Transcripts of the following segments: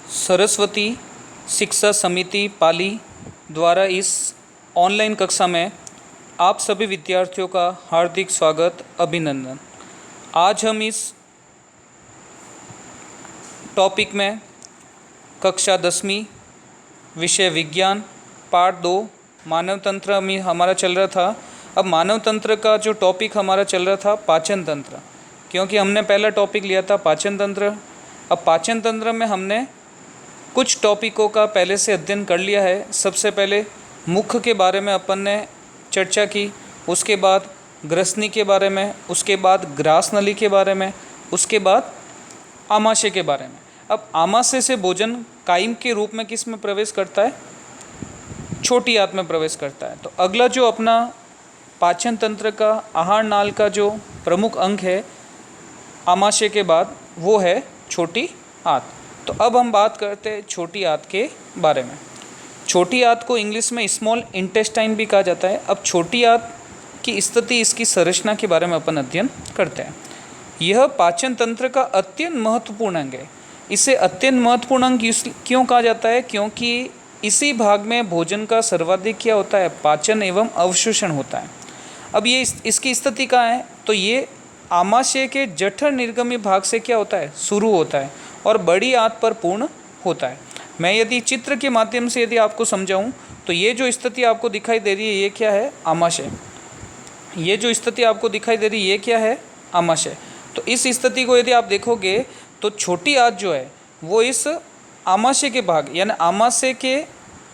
सरस्वती शिक्षा समिति पाली द्वारा इस ऑनलाइन कक्षा में आप सभी विद्यार्थियों का हार्दिक स्वागत अभिनंदन। आज हम इस टॉपिक में कक्षा 10वीं विषय विज्ञान पार्ट 2 मानव तंत्र में हमारा चल रहा था। अब मानव तंत्र का जो टॉपिक हमारा चल रहा था पाचन तंत्र, क्योंकि हमने पहला टॉपिक लिया था पाचन तंत्र। अब पाचन तंत्र में हमने कुछ टॉपिकों का पहले से अध्ययन कर लिया है। सबसे पहले मुख के बारे में अपन ने चर्चा की, उसके बाद ग्रसनी के बारे में, उसके बाद ग्रास नली के बारे में, उसके बाद आमाशय के बारे में। अब आमाशय से भोजन कायम के रूप में किस में प्रवेश करता है? छोटी आंत में प्रवेश करता है। तो अगला जो अपना पाचन तंत्र का आहार नाल का जो प्रमुख अंग है आमाशय के बाद, वो है छोटी आंत। तो अब हम बात करते हैं छोटी आंत के बारे में। छोटी आंत को इंग्लिश में स्मॉल इंटेस्टाइन भी कहा जाता है। अब छोटी आंत की स्थिति, इसकी संरचना के बारे में अपन अध्ययन करते हैं। यह पाचन तंत्र का अत्यंत महत्वपूर्ण अंग है। इसे अत्यंत महत्वपूर्ण अंग क्यों कहा जाता है? क्योंकि इसी भाग में भोजन का सर्वाधिक क्या होता है? पाचन एवं अवशोषण होता है। अब ये इसकी स्थिति कहाँ है? तो ये आमाशय के जठर निर्गमी भाग से क्या होता है? शुरू होता है और बड़ी आंत पर पूर्ण होता है। मैं यदि चित्र के माध्यम से यदि आपको समझाऊं तो ये जो स्थिति आपको दिखाई दे रही है, ये क्या है? आमाशय। ये जो स्थिति आपको दिखाई दे रही है, ये क्या है? आमाशय। तो इस स्थिति को यदि आप देखोगे तो छोटी आंत जो है वो इस आमाशय के भाग यानी आमाशय के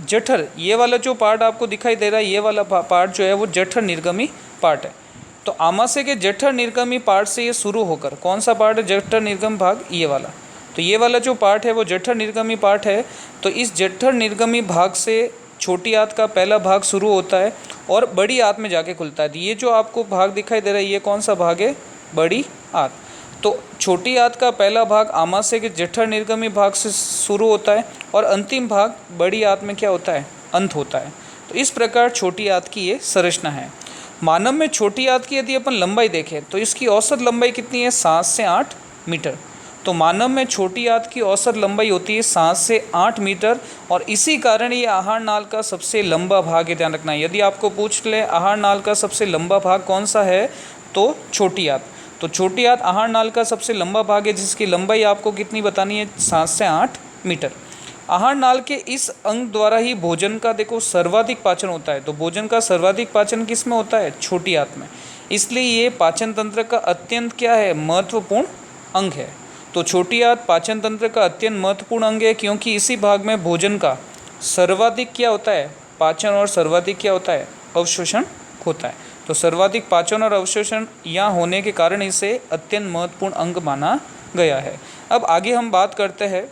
जठर, ये वाला जो पार्ट आपको दिखाई दे रहा है, ये वाला पार्ट जो है वो जठर निर्गमी पार्ट है। तो आमाशय के जठर निर्गमी पार्ट से ये शुरू होकर, कौन सा पार्ट है? जठर निर्गम भाग, ये वाला। तो ये वाला जो पार्ट है वो जठर निर्गमी पार्ट है। तो इस जठर निर्गमी भाग से छोटी आंत का पहला भाग शुरू होता है और बड़ी आंत में जाके खुलता है। ये जो आपको भाग दिखाई दे रहा है, ये कौन सा भाग है? बड़ी आंत। तो छोटी आंत का पहला भाग आमाशय के जठर निर्गमी भाग से शुरू होता है और अंतिम भाग बड़ी आंत में क्या होता है? अंत होता है। तो इस प्रकार छोटी आंत की ये संरचना है। मानव में छोटी आंत की यदि अपन लंबाई देखें तो इसकी औसत लंबाई कितनी है? 7 से 8 मीटर। तो मानव में छोटी आंत की औसत लंबाई होती है 7 से 8 मीटर और इसी कारण ये आहार नाल का सबसे लंबा भाग है। ध्यान रखना, यदि आपको पूछ ले आहार नाल का सबसे लंबा भाग कौन सा है, तो छोटी आंत। तो छोटी आंत आहार नाल का सबसे लंबा भाग है, जिसकी लंबाई आपको कितनी बतानी है? 7 से 8 मीटर। आहार नाल के इस अंग द्वारा ही भोजन का देखो सर्वाधिक पाचन होता है। तो भोजन का सर्वाधिक पाचन किस में होता है? छोटी आंत में। इसलिए ये पाचन तंत्र का अत्यंत क्या है? महत्वपूर्ण अंग है। तो छोटी आंत पाचन तंत्र का अत्यंत महत्वपूर्ण अंग है, क्योंकि इसी भाग में भोजन का सर्वाधिक क्या होता है? पाचन और सर्वाधिक क्या होता है? अवशोषण होता है। तो सर्वाधिक पाचन और अवशोषण यहाँ होने के कारण इसे अत्यंत महत्वपूर्ण अंग माना गया है। अब आगे हम बात करते हैं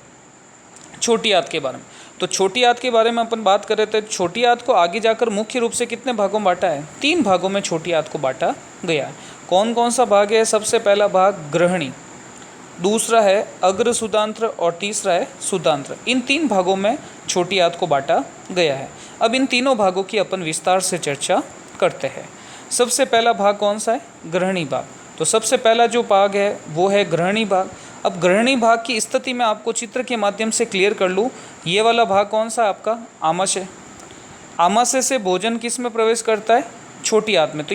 छोटी आंत के बारे में। तो छोटी आंत के बारे में अपन बात कर रहे थे। छोटी आंत को आगे जाकर मुख्य रूप से कितने भागों में बांटा है? 3 भागों में छोटी आंत को बांटा गया है। कौन कौन सा भाग है? सबसे पहला भाग ग्रहणी, दूसरा है अग्र सुदांत्र और तीसरा है सुदांत्र। इन 3 भागों में छोटी आंत को बांटा गया है। अब इन तीनों भागों की अपन विस्तार से चर्चा करते हैं। सबसे पहला भाग कौन सा है? ग्रहणी भाग। तो सबसे पहला जो भाग है वो है ग्रहणी भाग। अब ग्रहणी भाग की स्थिति में आपको चित्र के माध्यम से क्लियर कर लूँ। ये वाला भाग कौन सा है आपका? आमाशय। आमाशय से भोजन किस में प्रवेश करता है? छोटी आंत में। तो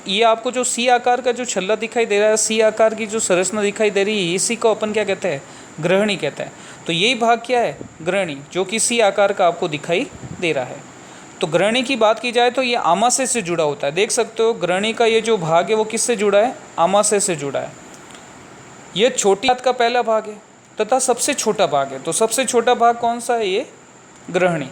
ये आपको जो सी आकार का जो छल्ला दिखाई दे रहा है, सी आकार की जो संरचना दिखाई दे रही है, इसी को अपन क्या कहते हैं? ग्रहणी कहते हैं। तो यही भाग क्या है? ग्रहणी, जो कि सी आकार का आपको दिखाई दे रहा है। तो ग्रहणी की बात की जाए तो ये आमाशय से जुड़ा होता है। देख सकते हो ग्रहणी का ये जो भाग है वो किससे जुड़ा है? आमाशय से जुड़ा है। ये छोटी आंत का पहला भाग है तथा सबसे छोटा भाग है। तो सबसे छोटा भाग कौन सा है? ये ग्रहणी।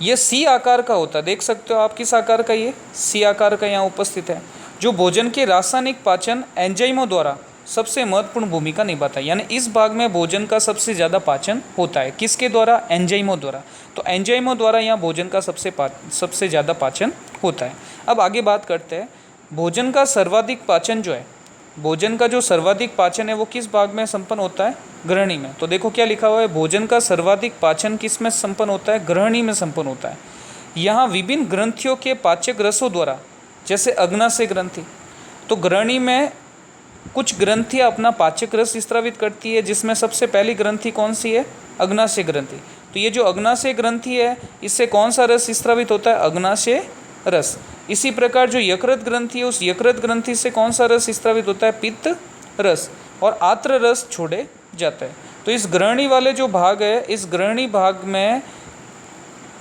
ये सी आकार का होता है। देख सकते हो आप किस आकार का? ये सी आकार का यहाँ उपस्थित है, जो भोजन के रासायनिक पाचन एंजाइमों द्वारा सबसे महत्वपूर्ण भूमिका निभाता है। यानी इस भाग में भोजन का सबसे ज़्यादा पाचन होता है। किसके द्वारा? एंजाइमों द्वारा। तो एंजाइमों द्वारा यहाँ भोजन का सबसे ज़्यादा पाचन होता है। अब आगे बात करते हैं। भोजन का सर्वाधिक पाचन जो है, भोजन का जो सर्वाधिक पाचन है वो किस भाग में संपन्न होता है? ग्रहणी में। तो देखो क्या लिखा हुआ है? भोजन का सर्वाधिक पाचन किस में संपन्न होता है? ग्रहणी में संपन्न होता है। यहाँ विभिन्न ग्रंथियों के पाचक रसों द्वारा, जैसे अग्नाशय ग्रंथि, तो ग्रहणी में कुछ ग्रंथियाँ अपना पाचक रस स्रावित करती है, जिसमें सबसे पहली ग्रंथि कौन सी है? अग्नाशय ग्रंथि। तो ये जो अग्नाशय ग्रंथि है, इससे कौन सा रस स्रावित होता है? अग्नाशय रस। इसी प्रकार जो यकृत ग्रंथि है, उस यकृत ग्रंथि से कौन सा रस स्रावित होता है? पित्त रस। और आत्र रस छोड़े जाता है। तो इस ग्रहणी वाले जो भाग है, इस ग्रहणी भाग में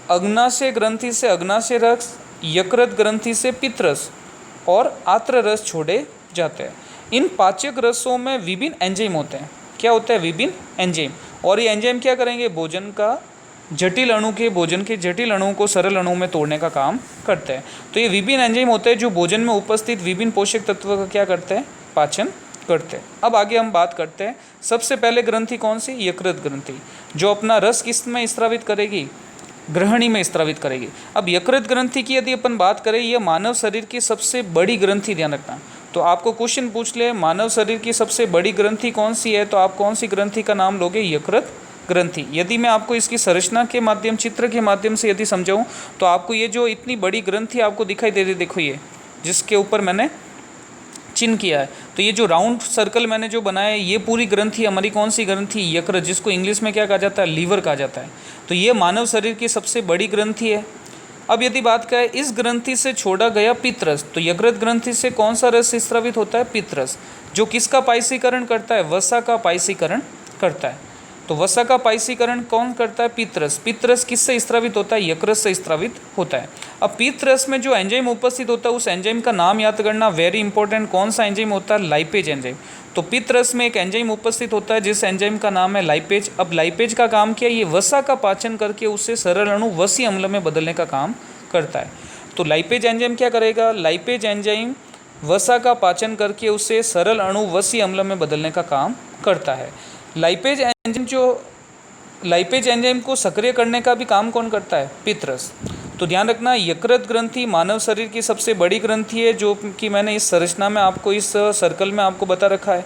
अग्नाशय ग्रंथि से अग्नाशय रस, यकृत ग्रंथि से पित्त रस और आत्र रस छोड़े जाते हैं। इन पाचक रसों में विभिन्न एंजाइम होते हैं। क्या होता है? विभिन्न एंजाइम। और ये एंजाइम क्या करेंगे? भोजन के जटिल अणुओं को सरल अणुओं में तोड़ने का काम करते हैं। तो ये विभिन्न एंजाइम होते हैं जो भोजन में उपस्थित विभिन्न पोषक तत्वों का क्या करते हैं? पाचन करते हैं। अब आगे हम बात करते हैं। सबसे पहले ग्रंथि कौन सी? यकृत ग्रंथि, जो अपना रस किस में स्रावित करेगी? ग्रहणी में स्रावित करेगी। अब यकृत ग्रंथि की यदि अपन बात करें, यह मानव शरीर की सबसे बड़ी ग्रंथि, ध्यान रखना। तो आपको क्वेश्चन पूछ ले, मानव शरीर की सबसे बड़ी ग्रंथि कौन सी है, तो आप कौन सी ग्रंथि का नाम लोगे? यकृत ग्रंथि। यदि मैं आपको इसकी संरचना के माध्यम, चित्र के माध्यम से यदि समझाऊं, तो आपको ये जो इतनी बड़ी ग्रंथि आपको दिखाई दे रही, देखो ये जिसके ऊपर मैंने चिन्ह किया है, तो ये जो राउंड सर्कल मैंने जो बनाया है, ये पूरी ग्रंथि हमारी कौन सी ग्रंथि? यकृत, जिसको इंग्लिश में क्या कहा जाता है? लीवर कहा जाता है। तो ये मानव शरीर की सबसे बड़ी ग्रंथि है। अब यदि बात करें, इस ग्रंथि से छोड़ा गया पित्त रस, तो यकृत ग्रंथि से कौन सा रस स्रावित होता है? पित्त रस, जो किसका पायसीकरण करता है? वसा का पायसीकरण करता है। तो वसा का पायसीकरण कौन करता है? पित्त रस। पित्त रस किससे स्रावित होता है? यकृत से स्रावित होता है। अब पित्त रस में जो एंजाइम उपस्थित होता है, उस एंजाइम का नाम याद करना, वेरी इंपॉर्टेंट। कौन सा एंजाइम होता है? Lipase enzyme. तो पित्त रस में एक एंजाइम उपस्थित होता है, जिस एंजाइम का नाम है लाइपेज। अब लाइपेज का काम क्या है? ये वसा का पाचन करके उससे सरल अणु वसीय अम्ल में बदलने का काम करता है। तो लाइपेज एंजाइम क्या करेगा? लाइपेज एंजाइम वसा का पाचन करके उसे सरल अणु वसीय अम्ल में बदलने का काम करता है। लाइपेज एंजाइम को सक्रिय करने का भी काम कौन करता है? पित्त रस। तो ध्यान रखना, यकृत ग्रंथि मानव शरीर की सबसे बड़ी ग्रंथि है, जो कि मैंने इस संरचना में आपको, इस सर्कल में आपको बता रखा है।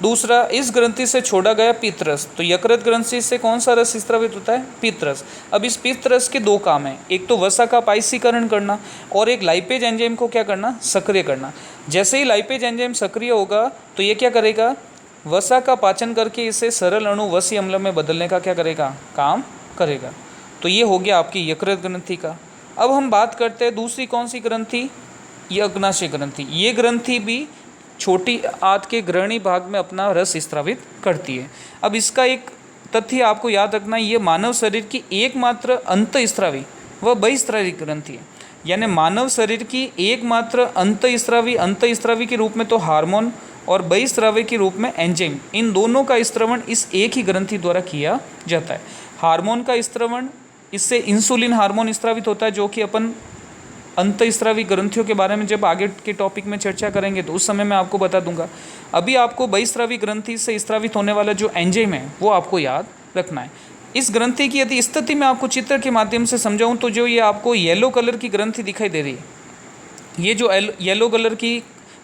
दूसरा, इस ग्रंथि से छोड़ा गया पित्त रस। तो यकृत ग्रंथि से कौन सा रस स्रावित होता है? पित्त रस। अब इस पित्त रस के दो काम हैं, एक तो वसा का पायसीकरण करना और एक लाइपेज एंजाइम को क्या करना? सक्रिय करना। जैसे ही लाइपेज एंजाइम सक्रिय होगा, तो ये क्या करेगा? वसा का पाचन करके इसे सरल अणु वसीय अम्ल में बदलने का क्या करेगा? काम करेगा। तो ये हो गया आपकी यकृत ग्रंथि का। अब हम बात करते हैं दूसरी कौन सी ग्रंथि? ये अग्नाशय ग्रंथि। ये ग्रंथि भी छोटी आंत के ग्रहणी भाग में अपना रस स्रावित करती है। अब इसका एक तथ्य आपको याद रखना, ये मानव शरीर की एकमात्र अंतःस्रावी व बहिस्रावी ग्रंथि है। यानी मानव शरीर की एकमात्र अंतःस्रावी के रूप में तो हार्मोन और बहिस्रावी के रूप में एंजाइम, इन दोनों का स्त्रवण इस एक ही ग्रंथि द्वारा किया जाता है। हार्मोन का स्त्रवण, इससे इंसुलिन हार्मोन स्रावित होता है, जो कि अपन अंतःस्रावी ग्रंथियों के बारे में जब आगे के टॉपिक में चर्चा करेंगे तो उस समय मैं आपको बता दूंगा। अभी आपको बहिस्रावी ग्रंथि से स्रावित होने वाला जो एंजाइम है वो आपको याद रखना है। इस ग्रंथि की यदि स्थिति में आपको चित्र के माध्यम से समझाऊं, तो जो ये आपको येलो कलर की ग्रंथि दिखाई दे रही है, ये जो येलो कलर की,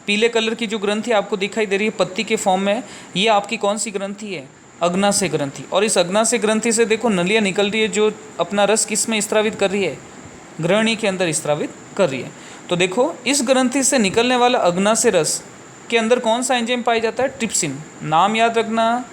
पीले कलर की जो ग्रंथि आपको दिखाई दे रही है पत्ती के फॉर्म में, ये आपकी कौन सी ग्रंथि है? अग्नाशय ग्रंथि। और इस अग्नाशय ग्रंथि से देखो नलियाँ निकल रही है, जो अपना रस किस में स्रावित कर रही है? ग्रहणी के अंदर स्रावित कर रही है। तो देखो, इस ग्रंथि से निकलने वाला अग्नाशय रस के अंदर कौन सा एंजाइम पाया जाता है? ट्रिप्सिन। नाम याद रखना,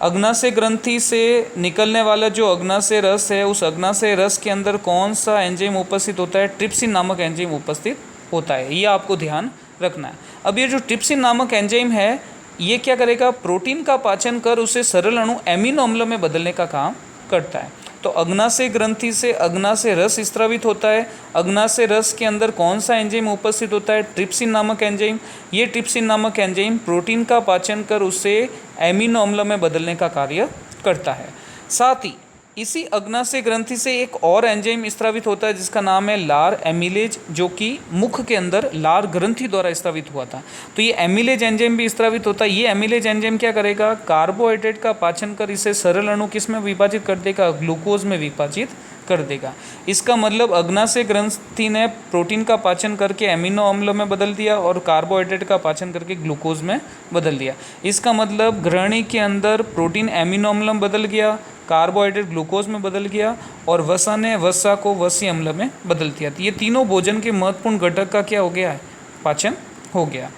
अग्नाशय ग्रंथि से निकलने वाला जो अग्नाशय रस है, उस अग्नाशय रस के अंदर कौन सा एंजाइम उपस्थित होता है? ट्रिप्सिन नामक एंजाइम उपस्थित होता है। ये आपको ध्यान रखना है। अब ये जो ट्रिप्सिन नामक एंजाइम है, ये क्या करेगा? प्रोटीन का पाचन कर उसे सरल अणु एमिनो अम्ल में बदलने का काम करता है। तो अग्नाशय ग्रंथि से अग्नाशय रस स्रावित होता है। अग्नाशय रस के अंदर कौन सा एंजाइम उपस्थित होता है? ट्रिप्सिन नामक एंजाइम। ये ट्रिप्सिन नामक एंजाइम प्रोटीन का पाचन कर उसे एमिनो अम्ल में बदलने का कार्य करता है। साथ ही इसी अग्नाशय ग्रंथि से एक और एंजाइम स्रावित होता है, जिसका नाम है लार एमिलेज, जो कि मुख के अंदर लार ग्रंथि द्वारा स्रावित हुआ था। तो ये एमिलेज एंजाइम भी स्रावित होता है। ये एमिलेज एंजाइम क्या करेगा? कार्बोहाइड्रेट का पाचन कर इसे सरल अणु किस में विभाजित कर देगा? ग्लूकोज में विभाजित कर देगा। इसका मतलब अग्नाशय ग्रंथि ने प्रोटीन का पाचन करके एमिनो अम्ल में बदल दिया और कार्बोहाइड्रेट का पाचन करके ग्लूकोज में बदल दिया। इसका मतलब ग्रहणी के अंदर प्रोटीन एमिनो अम्ल में बदल गया, कार्बोहाइड्रेट ग्लूकोज में बदल गया और वसा ने वसा को वसीय अम्ल में बदल दिया। तो ये तीनों भोजन के महत्वपूर्ण घटक का क्या हो गया है? पाचन हो गया।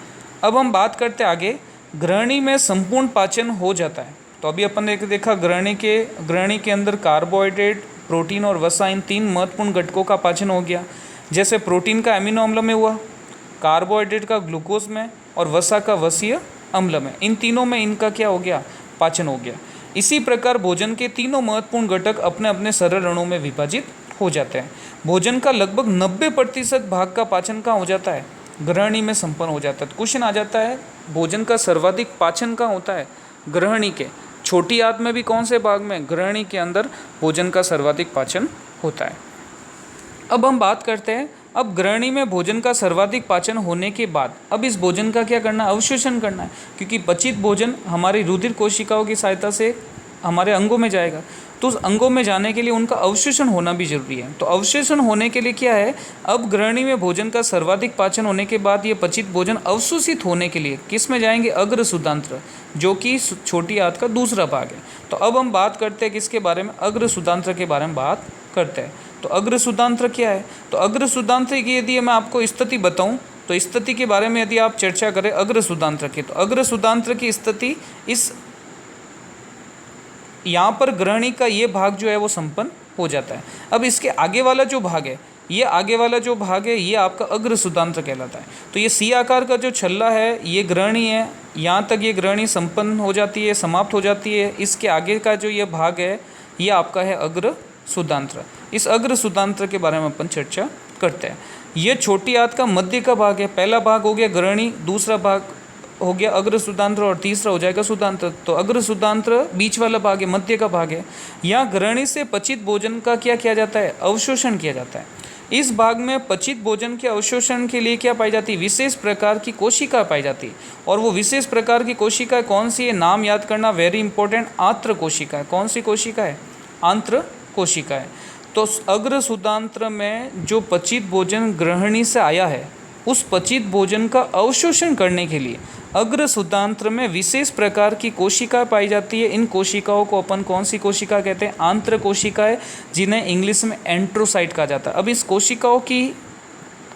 अब हम बात करते हैं आगे, ग्रहणी में संपूर्ण पाचन हो जाता है। तो अभी अपन ने देखा ग्रहणी के अंदर कार्बोहाइड्रेट, प्रोटीन और वसा, इन 3 महत्वपूर्ण घटकों का पाचन हो गया। जैसे प्रोटीन का एमिनो अम्ल में हुआ, कार्बोहाइड्रेट का ग्लूकोज में और वसा का वसीय अम्ल में, इन तीनों में इनका क्या हो गया, पाचन हो गया। इसी प्रकार भोजन के तीनों महत्वपूर्ण घटक अपने अपने सरल अणुओं में विभाजित हो जाते हैं। भोजन का लगभग 90% भाग का पाचन कहाँ हो जाता है, ग्रहणी में संपन्न हो जाता है। क्वेश्चन आ जाता है, भोजन का सर्वाधिक पाचन कहाँ होता है, ग्रहणी के। छोटी आंत में भी कौन से भाग में, ग्रहणी के अंदर भोजन का सर्वाधिक पाचन होता है। अब हम बात करते हैं, अब ग्रहणी में भोजन का सर्वाधिक पाचन होने के बाद अब इस भोजन का क्या करना है, अवशोषण करना है। क्योंकि पचित भोजन हमारी रुधिर कोशिकाओं की सहायता से हमारे अंगों में जाएगा, तो उस अंगों में जाने के लिए उनका अवशोषण होना भी जरूरी है। तो अवशोषण होने के लिए क्या है, अब ग्रहणी में भोजन का सर्वाधिक पाचन होने के बाद ये पचित भोजन अवशोषित होने के लिए किस में जाएंगे, अग्र सुदांत्र, जो कि छोटी आंत का दूसरा भाग है। तो अब हम बात करते हैं किसके बारे में, अग्र सुदांत्र के बारे में बात करते हैं। तो अग्र सुदांत्र क्या है, तो अग्र सुदांत्र की यदि मैं आपको स्थिति बताऊं, तो स्थिति के बारे में यदि आप चर्चा करें अग्र सुदांत्र की, तो अग्र सुदांत्र की स्थिति इस यहाँ पर ग्रहणी का ये भाग जो है वो संपन्न हो जाता है। अब इसके आगे वाला जो भाग है, ये आगे वाला जो भाग है, ये आपका अग्र सुदांत्र कहलाता है। तो ये सी आकार का जो छल्ला है, ये ग्रहणी है, यहाँ तक ये ग्रहणी संपन्न हो जाती है, समाप्त हो जाती है। इसके आगे का जो ये भाग है, ये आपका है अग्र सुदांत्र। इस अग्र सुदांत्र के बारे में अपन चर्चा करते हैं। ये छोटी आंत का मध्य का भाग है। पहला भाग हो गया ग्रहणी, दूसरा भाग हो गया अग्र सुदांत्र और तीसरा हो जाएगा सुदांत्र। तो अग्र सुदांत्र बीच वाला भाग है, मध्य का भाग है। यहाँ ग्रहणी से पचित भोजन का क्या किया जाता है, अवशोषण किया जाता है। इस भाग में पचित भोजन के अवशोषण के लिए क्या पाई जाती है, विशेष प्रकार की कोशिका पाई जाती है। और वो विशेष प्रकार की कोशिका कौन सी है, नाम याद करना वेरी इंपॉर्टेंट, आंत्र कोशिका है। कौन सी कोशिका है, आंत्र कोशिका है। तो अग्र सुदांत्र में जो पचित भोजन ग्रहणी से आया है, उस पचित भोजन का अवशोषण करने के लिए अग्र सुदांत्र में विशेष प्रकार की कोशिका पाई जाती है। इन कोशिकाओं को अपन कौन सी कोशिका कहते हैं, आंत्र कोशिकाएं, जिन्हें इंग्लिश में एंट्रोसाइट कहा जाता है। अब इस कोशिकाओं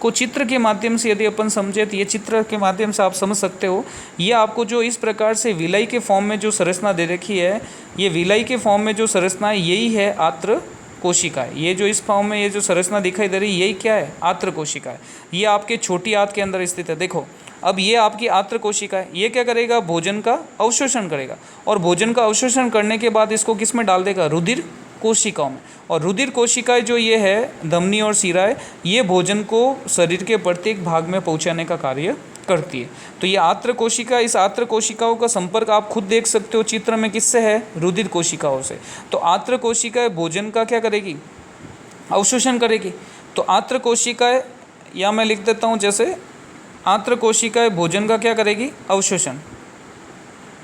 को चित्र के माध्यम से यदि अपन समझे, तो ये चित्र के माध्यम से आप समझ सकते हो। ये आपको जो इस प्रकार से विलाई के फॉर्म में जो संरचना दे रखी है, ये विलाई के फॉर्म में जो संरचना है, यही है आंत्र कोशिका है। ये जो इस फॉर्म में ये जो संरचना दिखाई दे रही है, यही क्या है, आंत्र कोशिका है। ये आपके छोटी आंत के अंदर स्थित है। देखो, अब ये आपकी आंत्र कोशिका है, ये क्या करेगा, भोजन का अवशोषण करेगा। और भोजन का अवशोषण करने के बाद इसको किस में डाल देगा, रुधिर कोशिकाओं में। और रुधिर कोशिकाएं जो ये है, धमनी और शिराएं, ये भोजन को शरीर के प्रत्येक भाग में पहुंचाने का कार्य करती है। तो ये आंत्र कोशिका, इस आंत्र कोशिकाओं का संपर्क आप खुद देख सकते हो चित्र में, किससे है, रुधिर कोशिकाओं से। तो आंत्र कोशिकाएं भोजन का क्या करेगी, अवशोषण करेगी। तो आंत्र कोशिकाएं, या मैं लिख देता हूँ जैसे, आंत्र कोशिकाएं भोजन का क्या करेगी, अवशोषण।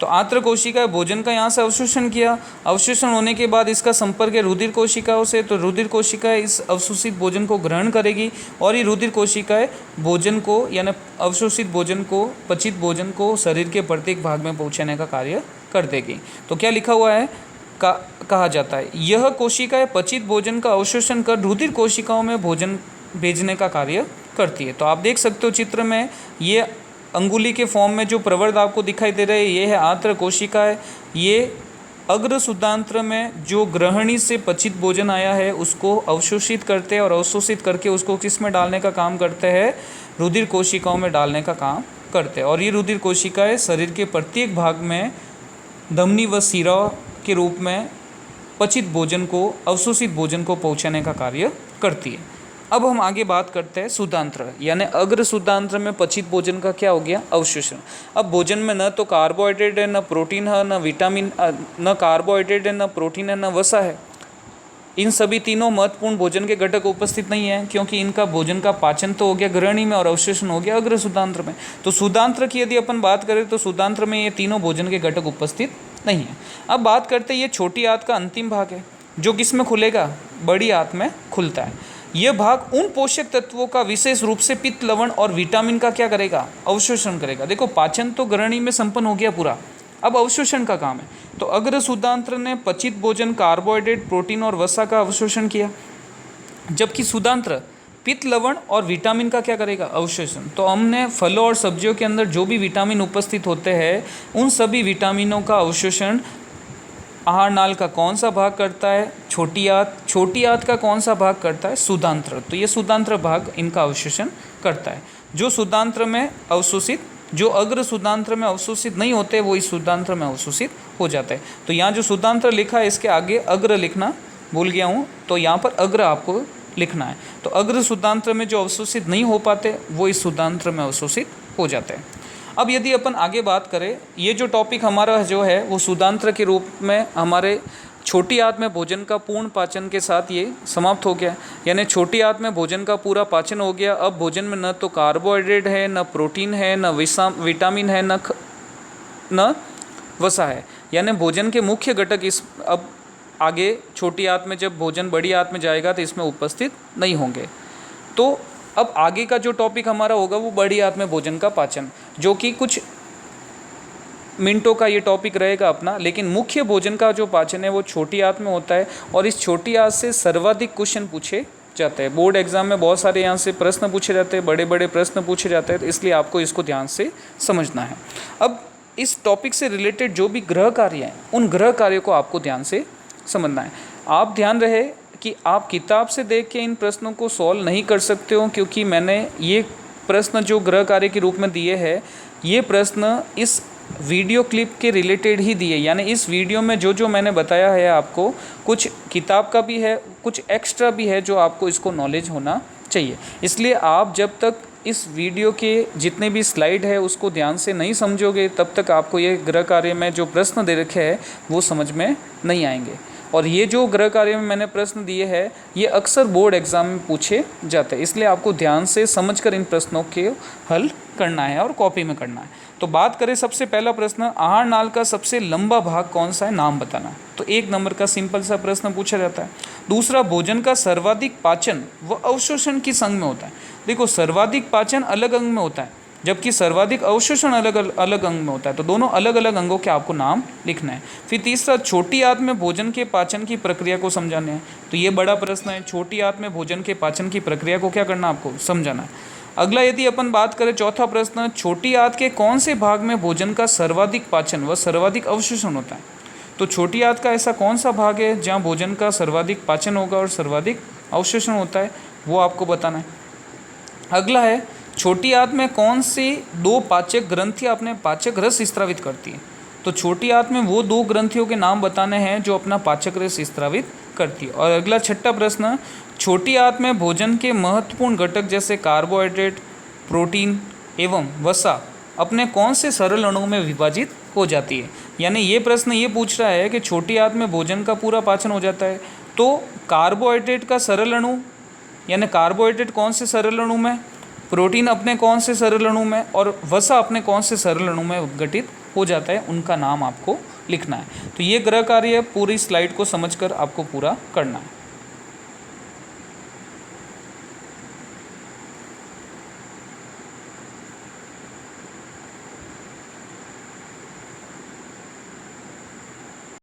तो आंत्र कोशिकाएं भोजन का यहाँ से अवशोषण किया। अवशोषण होने के बाद इसका संपर्क है रुधिर कोशिकाओं से। तो रुधिर कोशिकाएं इस अवशोषित भोजन को ग्रहण करेगी और ये रुधिर कोशिकाएं भोजन को, यानी अवशोषित भोजन को, पचित भोजन को शरीर के प्रत्येक भाग में पहुँचाने का कार्य कर देगी। तो क्या लिखा हुआ है, कहा जाता है, यह कोशिकाएं पचित भोजन का अवशोषण कर रुधिर कोशिकाओं में भोजन भेजने का कार्य करती है। तो आप देख सकते हो चित्र में, ये अंगुली के फॉर्म में जो प्रवर्ध आपको दिखाई दे रहे हैं, ये है आंत्र कोशिकाएं। ये अग्र सुदांत्र में जो ग्रहणी से पचित भोजन आया है, उसको अवशोषित करते हैं और अवशोषित करके उसको किस में डालने का काम करते हैं, रुधिर कोशिकाओं में डालने का काम करते हैं। और ये रुधिर कोशिकाएं शरीर के प्रत्येक भाग में धमनी व शिरा के रूप में पचित भोजन को, अवशोषित भोजन को पहुँचाने का कार्य करती है। अब हम आगे बात करते हैं सुदांत्र, यानी अग्र सुदांत्र में पचित भोजन का क्या हो गया, अवशोषण। अब भोजन में न तो कार्बोहाइड्रेट है, न प्रोटीन है, न विटामिन, न कार्बोहाइड्रेट है, न प्रोटीन है, न वसा है। इन सभी तीनों महत्वपूर्ण भोजन के घटक उपस्थित नहीं है, क्योंकि इनका भोजन का पाचन तो हो गया ग्रहणी में और अवशोषण हो गया अग्र सुदांत्र में। तो सुदांत्र की यदि अपन बात करें, तो सुदांत्र में ये तीनों भोजन के घटक उपस्थित नहीं है। अब बात करते हैं, ये छोटी आंत का अंतिम भाग है, जो किस में खुलेगा, बड़ी आंत में खुलता है। यह भाग उन पोषक तत्वों का, विशेष रूप से पित्त, लवण और विटामिन का क्या करेगा, अवशोषण करेगा। देखो, पाचन तो ग्रहणी में संपन्न हो गया पूरा, अब अवशोषण का काम है। तो अग्र सुदांत्र ने पचित भोजन, कार्बोहाइड्रेट, प्रोटीन और वसा का अवशोषण किया, जबकि सुदांत्र पित्त, लवण और विटामिन का क्या करेगा, अवशोषण। तो हमने फलों और सब्जियों के अंदर जो भी विटामिन उपस्थित होते हैं उन सभी विटामिनों का अवशोषण आहार नाल का कौन सा भाग करता है, छोटी आंत का कौन सा भाग करता है, सुदांत्र। तो ये सुदांत्र भाग इनका अवशोषण करता है। जो सुदांत्र में अवशोषित, जो अग्र सुदांत्र में अवशोषित नहीं होते वो इस सुदांत्र में अवशोषित हो जाता है। तो यहाँ जो सुदांत्र लिखा है इसके आगे अग्र लिखना भूल गया हूँ, तो यहाँ पर अग्र आपको लिखना है। तो अग्र सुदांत्र में जो अवशोषित नहीं हो पाते वो इस सुदांत्र में अवशोषित हो जाते हैं। अब यदि अपन आगे बात करें, ये जो टॉपिक हमारा जो है वो सुदांत्र के रूप में हमारे छोटी आंत में भोजन का पूर्ण पाचन के साथ ये समाप्त हो गया। यानी छोटी आंत में भोजन का पूरा पाचन हो गया। अब भोजन में न तो कार्बोहाइड्रेट है, न प्रोटीन है, न विटामिन है, न वसा है। यानी भोजन के मुख्य घटक इस अब आगे छोटी आंत में जब भोजन बड़ी आंत में जाएगा तो इसमें उपस्थित नहीं होंगे। तो अब आगे का जो टॉपिक हमारा होगा वो बड़ी आंत में भोजन का पाचन, जो कि कुछ मिनटों का ये टॉपिक रहेगा अपना। लेकिन मुख्य भोजन का जो पाचन है वो छोटी आंत में होता है और इस छोटी आंत से सर्वाधिक क्वेश्चन पूछे जाते हैं। बोर्ड एग्जाम में बहुत सारे यहाँ से प्रश्न पूछे जाते हैं, बड़े बड़े प्रश्न पूछे जाते हैं, तो इसलिए आपको इसको ध्यान से समझना है। अब इस टॉपिक से रिलेटेड जो भी गृह कार्य हैं उन गृह कार्यों को आपको ध्यान से समझना है। आप ध्यान रहे कि आप किताब से देख के इन प्रश्नों को सॉल्व नहीं कर सकते हो, क्योंकि मैंने ये प्रश्न जो गृह कार्य के रूप में दिए हैं ये प्रश्न इस वीडियो क्लिप के रिलेटेड ही दिए। यानी इस वीडियो में जो जो मैंने बताया है आपको कुछ किताब का भी है, कुछ एक्स्ट्रा भी है जो आपको इसको नॉलेज होना चाहिए। इसलिए आप जब तक इस वीडियो के जितने भी स्लाइड है उसको ध्यान से नहीं समझोगे तब तक आपको ये गृह कार्य में जो प्रश्न दे रखे हैं वो समझ में नहीं आएंगे। और ये जो गृह कार्य में मैंने प्रश्न दिए हैं ये अक्सर बोर्ड एग्जाम में पूछे जाते हैं, इसलिए आपको ध्यान से समझकर इन प्रश्नों के हल करना है और कॉपी में करना है। तो बात करें सबसे पहला प्रश्न, आहार नाल का सबसे लंबा भाग कौन सा है, नाम बताना। तो 1 नंबर का सिंपल सा प्रश्न पूछा जाता है। दूसरा, भोजन का सर्वाधिक पाचन व अवशोषण किस अंग में होता है। देखो सर्वाधिक पाचन अलग अंग में होता है जबकि सर्वाधिक अवशोषण अलग अंग में होता है, तो दोनों अलग अलग अंगों के आपको नाम लिखना है। फिर तीसरा, छोटी आंत में भोजन के पाचन की प्रक्रिया को समझाना है। तो ये बड़ा प्रश्न है, छोटी आंत में भोजन के पाचन की प्रक्रिया को क्या करना आपको समझाना है। अगला यदि अपन बात करें चौथा प्रश्न, छोटी आंत के कौन से भाग में भोजन का सर्वाधिक पाचन व सर्वाधिक अवशोषण होता है। तो छोटी आंत का ऐसा कौन सा भाग है जहाँ भोजन का सर्वाधिक पाचन होगा और सर्वाधिक अवशोषण होता है, वो आपको बताना है। अगला है, छोटी आंत में कौन सी 2 पाचक ग्रंथियाँ अपने पाचक रस स्रावित करती हैं। तो छोटी आंत में वो 2 ग्रंथियों के नाम बताने हैं जो अपना पाचक रस स्रावित करती है। और अगला छठा प्रश्न, छोटी आंत में भोजन के महत्वपूर्ण घटक जैसे कार्बोहाइड्रेट, प्रोटीन एवं वसा अपने कौन से सरल अणुओं में विभाजित हो जाती है। यानी ये प्रश्न ये पूछ रहा है कि छोटी आंत में भोजन का पूरा पाचन हो जाता है तो कार्बोहाइड्रेट का सरल अणु, यानी कार्बोहाइड्रेट कौन से सरल अणु में, प्रोटीन अपने कौन से सरल अणु में और वसा अपने कौन से सरल अणु में उद्घटित हो जाता है, उनका नाम आपको लिखना है। तो ये गृह कार्य पूरी स्लाइड को समझकर आपको पूरा करना है।